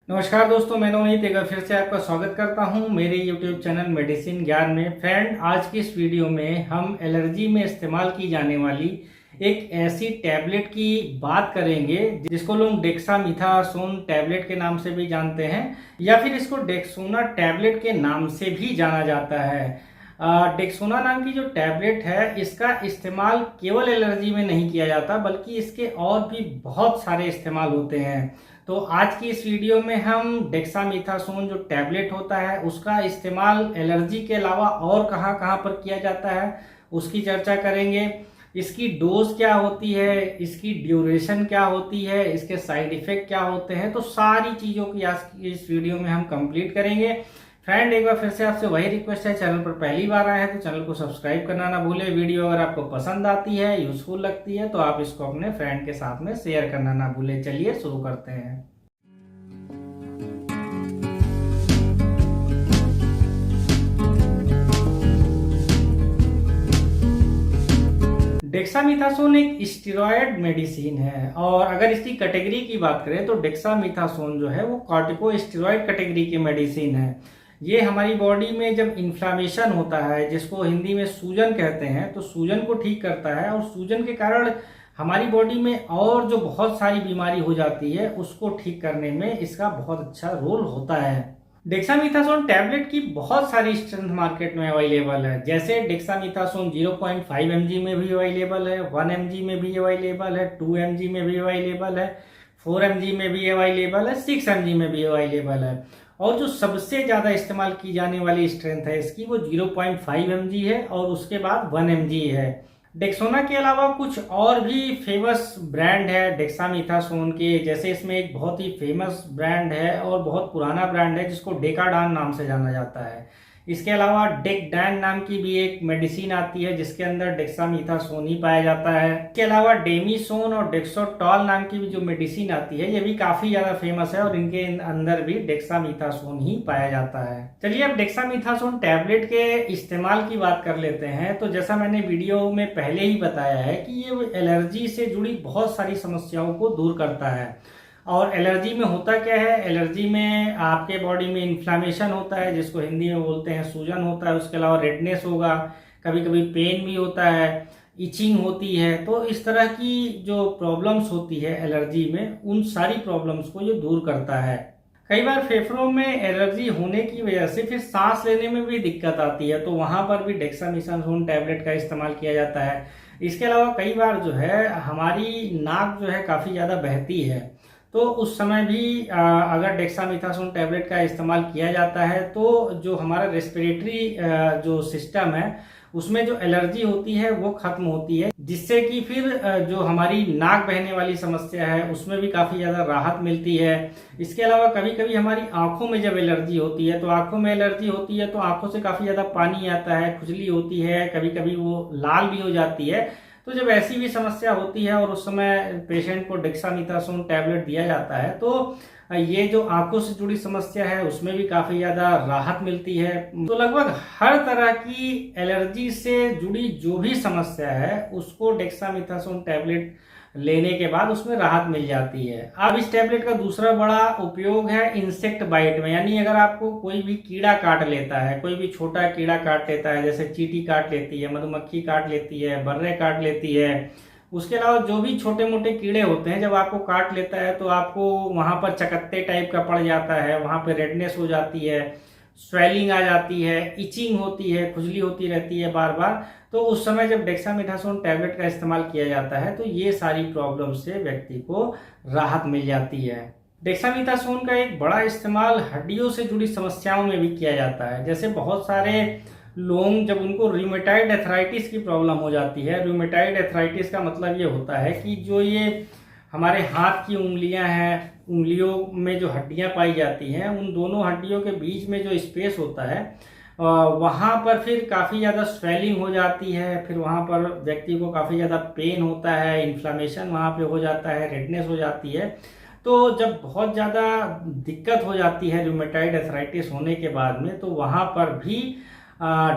नमस्कार दोस्तों, मैं नवनीत एक बार फिर से आपका स्वागत करता हूं मेरे YouTube चैनल मेडिसिन ज्ञान में। फ्रेंड, आज की इस वीडियो में हम एलर्जी में इस्तेमाल की जाने वाली एक ऐसी टैबलेट की बात करेंगे जिसको लोग डेक्सामेथासोन टैबलेट के नाम से भी जानते हैं या फिर इसको डेक्सोना टैबलेट के नाम से भी जाना जाता है। डेक्सोना नाम की जो टैबलेट है इसका इस्तेमाल केवल एलर्जी में नहीं किया जाता बल्कि इसके और भी बहुत सारे इस्तेमाल होते हैं। तो आज की इस वीडियो में हम डेक्सामेथासोन जो टैबलेट होता है उसका इस्तेमाल एलर्जी के अलावा और कहाँ कहाँ पर किया जाता है उसकी चर्चा करेंगे। इसकी डोज क्या होती है, इसकी ड्यूरेशन क्या होती है, इसके साइड इफेक्ट क्या होते हैं, तो सारी चीज़ों की आज की इस वीडियो में हम कंप्लीट करेंगे। फ्रेंड, एक बार फिर से आपसे वही रिक्वेस्ट है, चैनल पर पहली बार आए हैं तो चैनल को सब्सक्राइब करना ना भूले। वीडियो अगर आपको पसंद आती है, यूजफुल लगती है तो आप इसको अपने फ्रेंड के साथ में शेयर करना ना भूले। चलिए शुरू करते हैं। डेक्सामेथासोन एक स्टेरॉयड मेडिसिन है और अगर इसकी कैटेगरी की बात करें तो डेक्सामेथासोन जो है वो कॉर्टिकोस्टेरॉयड कैटेगरी की मेडिसिन है। ये हमारी बॉडी में जब इन्फ्लामेशन होता है, जिसको हिंदी में सूजन कहते हैं, तो सूजन को ठीक करता है और सूजन के कारण हमारी बॉडी में और जो बहुत सारी बीमारी हो जाती है उसको ठीक करने में इसका बहुत अच्छा रोल होता है। डेक्सामेथासोन टैबलेट की बहुत सारी स्ट्रेंथ मार्केट में अवेलेबल है, जैसे डेक्सामेथासोन 0.5 mg में भी अवेलेबल है, 1 mg में भी अवेलेबल है, 2 mg में भी अवेलेबल है, 4 mg में भी अवेलेबल है, 6 mg में भी अवेलेबल है। और जो सबसे ज़्यादा इस्तेमाल की जाने वाली स्ट्रेंथ है इसकी वो 0.5 mg है और उसके बाद 1 mg है। डेक्सोना के अलावा कुछ और भी फेमस ब्रांड है डेक्सामेथासोन के, जैसे इसमें एक बहुत ही फेमस ब्रांड है और बहुत पुराना ब्रांड है जिसको डेकाडान नाम से जाना जाता है। इसके अलावा डेकडान नाम की भी एक मेडिसिन आती है जिसके अंदर डेक्सामेथासोन ही पाया जाता है। इसके अलावा डेमिसोन और डेक्सोटॉल नाम की भी जो मेडिसिन आती है ये भी काफी ज्यादा फेमस है और इनके अंदर भी डेक्सामेथासोन ही पाया जाता है। चलिए अब डेक्सामेथासोन टैबलेट के इस्तेमाल की बात कर लेते हैं। तो जैसा मैंने वीडियो में पहले ही बताया है कि ये एलर्जी से जुड़ी बहुत सारी समस्याओं को दूर करता है। और एलर्जी में होता क्या है, एलर्जी में आपके बॉडी में इन्फ्लामेशन होता है जिसको हिंदी में बोलते हैं सूजन होता है। उसके अलावा रेडनेस होगा, कभी कभी पेन भी होता है, इचिंग होती है। तो इस तरह की जो प्रॉब्लम्स होती है एलर्जी में, उन सारी प्रॉब्लम्स को ये दूर करता है। कई बार फेफड़ों में एलर्जी होने की वजह से फिर सांस लेने में भी दिक्कत आती है, तो वहां पर भी डेक्सामेथासोन टैबलेट का इस्तेमाल किया जाता है। इसके अलावा कई बार जो है हमारी नाक जो है काफी ज्यादा बहती है, तो उस समय भी अगर डेक्सामेथासोन टैबलेट का इस्तेमाल किया जाता है तो जो हमारा रेस्पिरेटरी जो सिस्टम है उसमें जो एलर्जी होती है वो खत्म होती है, जिससे कि फिर जो हमारी नाक बहने वाली समस्या है उसमें भी काफ़ी ज़्यादा राहत मिलती है। इसके अलावा कभी कभी हमारी आंखों में जब एलर्जी होती है, तो आंखों में एलर्जी होती है तो आंखों से काफ़ी ज़्यादा पानी आता है, खुजली होती है, कभी कभी वो लाल भी हो जाती है। तो जब ऐसी भी समस्या होती है और उस समय पेशेंट को डेक्सामेथासोन टैबलेट दिया जाता है तो ये जो आंखों से जुड़ी समस्या है उसमें भी काफी ज्यादा राहत मिलती है। तो लगभग हर तरह की एलर्जी से जुड़ी जो भी समस्या है उसको डेक्सामेथासोन टैबलेट लेने के बाद उसमें राहत मिल जाती है। अब इस टैबलेट का दूसरा बड़ा उपयोग है इंसेक्ट बाइट में, यानी अगर आपको कोई भी कीड़ा काट लेता है, कोई भी छोटा कीड़ा काट लेता है, जैसे चींटी काट लेती है, मधुमक्खी काट लेती है, बर्रे काट लेती है, उसके अलावा जो भी छोटे मोटे कीड़े होते हैं, जब आपको काट लेता है तो आपको वहां पर चकत्ते टाइप का पड़ जाता है, वहां पर रेडनेस हो जाती है, स्वेलिंग आ जाती है, इचिंग होती है, खुजली होती रहती है बार बार। तो उस समय जब डेक्सामेथासोन टैबलेट का इस्तेमाल किया जाता है तो ये सारी प्रॉब्लम से व्यक्ति को राहत मिल जाती है। डेक्सामेथासोन का एक बड़ा इस्तेमाल हड्डियों से जुड़ी समस्याओं में भी किया जाता है, जैसे बहुत सारे लोग जब उनको रूमेटाइड एथराइटिस की प्रॉब्लम हो जाती है। रूमेटाइड एथराइटिस का मतलब ये होता है कि जो ये हमारे हाथ की उंगलियां हैं, उंगलियों में जो हड्डियां पाई जाती हैं, उन दोनों हड्डियों के बीच में जो स्पेस होता है वहाँ पर फिर काफ़ी ज़्यादा स्वेलिंग हो जाती है, फिर वहाँ पर व्यक्ति को काफ़ी ज़्यादा पेन होता है, इन्फ्लामेशन वहाँ पे हो जाता है, रेडनेस हो जाती है। तो जब बहुत ज़्यादा दिक्कत हो जाती है रूमेटाइड एथराइटिस होने के बाद में, तो वहाँ पर भी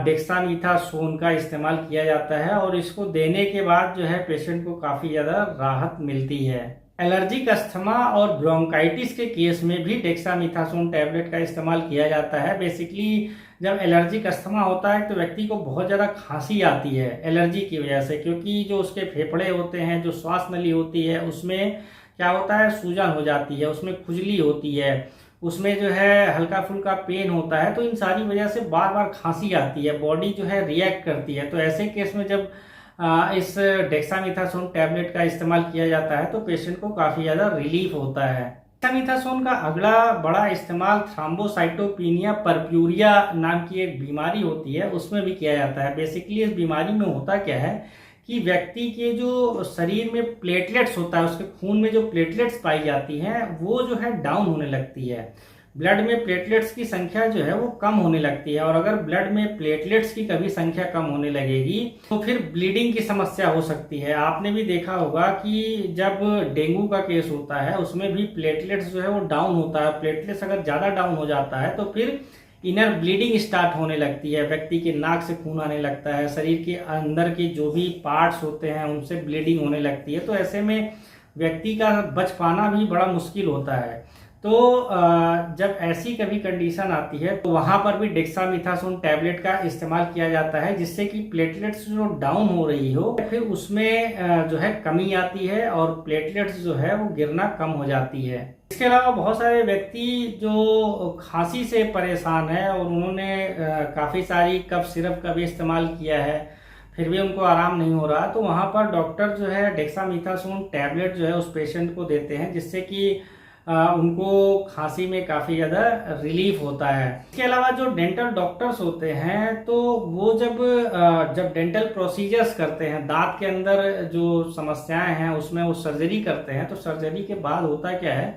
डेक्सामेथासोन का इस्तेमाल किया जाता है और इसको देने के बाद जो है पेशेंट को काफ़ी ज़्यादा राहत मिलती है। एलर्जिक अस्थमा और ब्रोंकाइटिस के केस में भी डेक्सामेथासोन टैबलेट का इस्तेमाल किया जाता है। बेसिकली जब एलर्जिक अस्थमा होता है तो व्यक्ति को बहुत ज़्यादा खांसी आती है एलर्जी की वजह से, क्योंकि जो उसके फेफड़े होते हैं, जो श्वास नली होती है, उसमें क्या होता है, सूजन हो जाती है, उसमें खुजली होती है, उसमें जो है हल्का फुल्का पेन होता है। तो इन सारी वजह से बार बार खांसी आती है, बॉडी जो है रिएक्ट करती है। तो ऐसे केस में जब इस डेक्सामेथासोन टैबलेट का इस्तेमाल किया जाता है तो पेशेंट को काफ़ी ज़्यादा रिलीफ होता है। डेक्सामेथासोन का अगला बड़ा इस्तेमाल थ्रोम्बोसाइटोपेनिया परप्यूरिया नाम की एक बीमारी होती है, उसमें भी किया जाता है। बेसिकली इस बीमारी में होता क्या है कि व्यक्ति के जो शरीर में प्लेटलेट्स होता है, उसके खून में जो प्लेटलेट्स पाई जाती हैं वो जो है डाउन होने लगती है। ब्लड में प्लेटलेट्स की संख्या जो है वो कम होने लगती है, और अगर ब्लड में प्लेटलेट्स की कभी संख्या कम होने लगेगी तो फिर ब्लीडिंग की समस्या हो सकती है। आपने भी देखा होगा कि जब डेंगू का केस होता है उसमें भी प्लेटलेट्स जो है वो डाउन होता है। प्लेटलेट्स अगर ज़्यादा डाउन हो जाता है तो फिर इनर ब्लीडिंग स्टार्ट होने लगती है, व्यक्ति के नाक से खून आने लगता है, शरीर के अंदर के जो भी पार्ट्स होते हैं उनसे ब्लीडिंग होने लगती है। तो ऐसे में व्यक्ति का बच पाना भी बड़ा मुश्किल होता है। तो जब ऐसी कभी कंडीशन आती है तो वहां पर भी डेक्सामेथासोन टैबलेट का इस्तेमाल किया जाता है, जिससे कि प्लेटलेट्स जो डाउन हो रही हो फिर उसमें जो है कमी आती है और प्लेटलेट्स जो है वो गिरना कम हो जाती है। इसके अलावा बहुत सारे व्यक्ति जो खांसी से परेशान है और उन्होंने काफ़ी सारी कफ सिरप का भी इस्तेमाल किया है, फिर भी उनको आराम नहीं हो रहा, तो वहाँ पर डॉक्टर जो है डेक्सामेथासोन टैबलेट जो है उस पेशेंट को देते हैं, जिससे कि उनको खांसी में काफ़ी ज़्यादा रिलीफ होता है। इसके अलावा जो डेंटल डॉक्टर्स होते हैं तो वो जब डेंटल प्रोसीजर्स करते हैं, दांत के अंदर जो समस्याएं हैं उसमें वो सर्जरी करते हैं, तो सर्जरी के बाद होता क्या है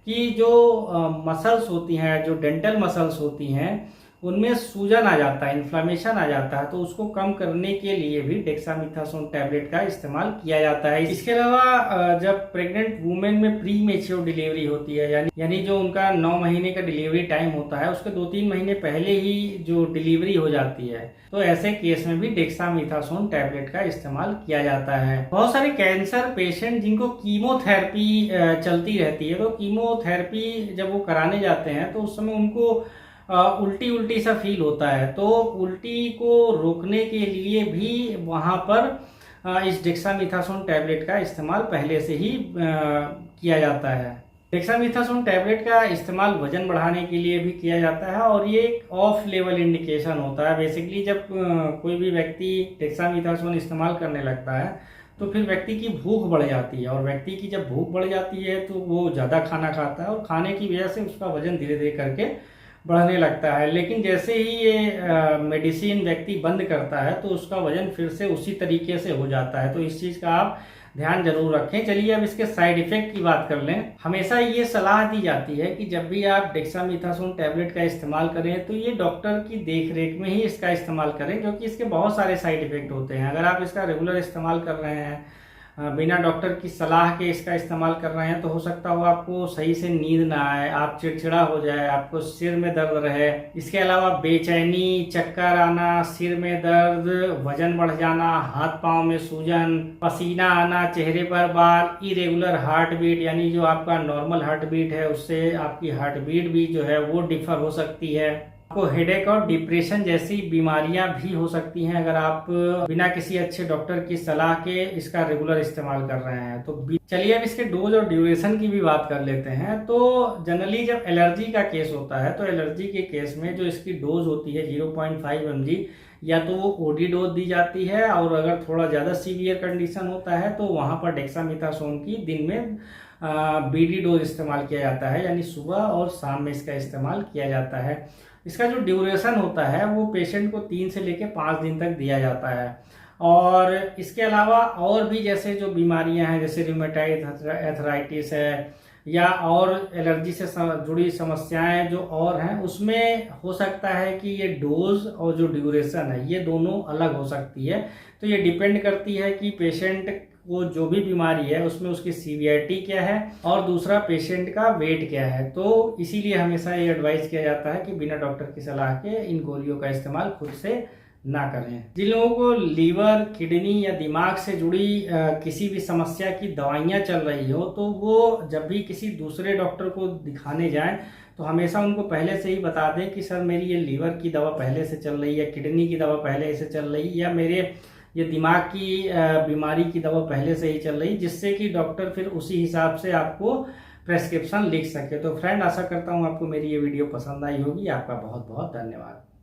कि जो मसल्स होती हैं, जो डेंटल मसल्स होती हैं, उनमें सूजन आ जाता है, इन्फ्लामेशन आ जाता है। तो उसको कम करने के लिए भी डेक्सामेथासोन टैबलेट का इस्तेमाल किया जाता है। इसके अलावा जब प्रेग्नेंट वुमेन में प्री मेच्योर डिलीवरी होती है, यानी जो उनका 9 महीने का डिलीवरी टाइम होता है उसके 2-3 महीने पहले ही जो डिलीवरी हो जाती है, तो ऐसे केस में भी डेक्सामेथासोन टैबलेट का इस्तेमाल किया जाता है। बहुत सारे कैंसर पेशेंट जिनको कीमोथेरेपी चलती रहती है, तो कीमोथेरेपी जब वो कराने जाते हैं तो उस समय उनको उल्टी सा फील होता है। तो उल्टी को रोकने के लिए भी वहाँ पर इस डेक्सामेथासोन टैबलेट का इस्तेमाल पहले से ही किया जाता है। डेक्सामेथासोन टैबलेट का इस्तेमाल वजन बढ़ाने के लिए भी किया जाता है, और ये एक ऑफ लेवल इंडिकेशन होता है। बेसिकली जब कोई भी व्यक्ति डेक्सामेथासोन इस्तेमाल करने लगता है तो फिर व्यक्ति की भूख बढ़ जाती है, और व्यक्ति की जब भूख बढ़ जाती है तो वो ज़्यादा खाना खाता है, और खाने की वजह से उसका वजन धीरे धीरे करके बढ़ने लगता है। लेकिन जैसे ही ये मेडिसिन व्यक्ति बंद करता है तो उसका वजन फिर से उसी तरीके से हो जाता है। तो इस चीज़ का आप ध्यान जरूर रखें। चलिए अब इसके साइड इफेक्ट की बात कर लें। हमेशा ये सलाह दी जाती है कि जब भी आप डेक्सामेथासोन टैबलेट का इस्तेमाल करें तो ये डॉक्टर की देख रेख में ही इसका इस्तेमाल करें, क्योंकि इसके बहुत सारे साइड इफेक्ट होते हैं। अगर आप इसका रेगुलर इस्तेमाल कर रहे हैं, बिना डॉक्टर की सलाह के इसका इस्तेमाल कर रहे हैं, तो हो सकता हो आपको सही से नींद ना आए, आप चिड़चिड़ा हो जाए, आपको सिर में दर्द रहे। इसके अलावा बेचैनी, चक्कर आना, सिर में दर्द, वजन बढ़ जाना, हाथ पांव में सूजन, पसीना आना, चेहरे पर बाल, इरेगुलर हार्ट बीट, यानी जो आपका नॉर्मल हार्ट बीट है उससे आपकी हार्ट बीट भी जो है वो डिफर हो सकती है। आपको हेडेक और डिप्रेशन जैसी बीमारियां भी हो सकती हैं अगर आप बिना किसी अच्छे डॉक्टर की सलाह के इसका रेगुलर इस्तेमाल कर रहे हैं। तो चलिए अब इसके डोज और ड्यूरेशन की भी बात कर लेते हैं। तो जनरली जब एलर्जी का केस होता है तो एलर्जी के केस में जो इसकी डोज होती है 0.5 mg, या तो वो ओडी डोज दी जाती है, और अगर थोड़ा ज़्यादा सीवियर कंडीशन होता है तो वहाँ पर डेक्सामेथासोन की दिन में बीडी डोज इस्तेमाल किया जाता है, यानी सुबह और शाम में इसका इस्तेमाल किया जाता है। इसका जो ड्यूरेशन होता है वो पेशेंट को 3 से लेकर 5 दिन तक दिया जाता है। और इसके अलावा और भी जैसे जो बीमारियां हैं, जैसे रूमेटाइड आर्थराइटिस है या और एलर्जी से जुड़ी समस्याएं जो और हैं, उसमें हो सकता है कि ये डोज और जो ड्यूरेशन है ये दोनों अलग हो सकती है। तो ये डिपेंड करती है कि पेशेंट को जो भी बीमारी है उसमें उसकी सीवियरिटी क्या है, और दूसरा पेशेंट का वेट क्या है। तो इसीलिए हमेशा ये एडवाइस किया जाता है कि बिना डॉक्टर की सलाह के इन गोलियों का इस्तेमाल खुद से ना करें। जिन लोगों को लीवर, किडनी या दिमाग से जुड़ी किसी भी समस्या की दवाइयाँ चल रही हो, तो वो जब भी किसी दूसरे डॉक्टर को दिखाने जाएं तो हमेशा उनको पहले से ही बता दें कि सर मेरी ये लीवर की दवा पहले से चल रही है, किडनी की दवा पहले से चल रही है, या मेरे ये दिमाग की बीमारी की दवा पहले से ही चल रही, जिससे कि डॉक्टर फिर उसी हिसाब से आपको प्रेस्क्रिप्शन लिख सके। तो फ्रेंड, आशा करता हूँ आपको मेरी ये वीडियो पसंद आई होगी। आपका बहुत बहुत धन्यवाद।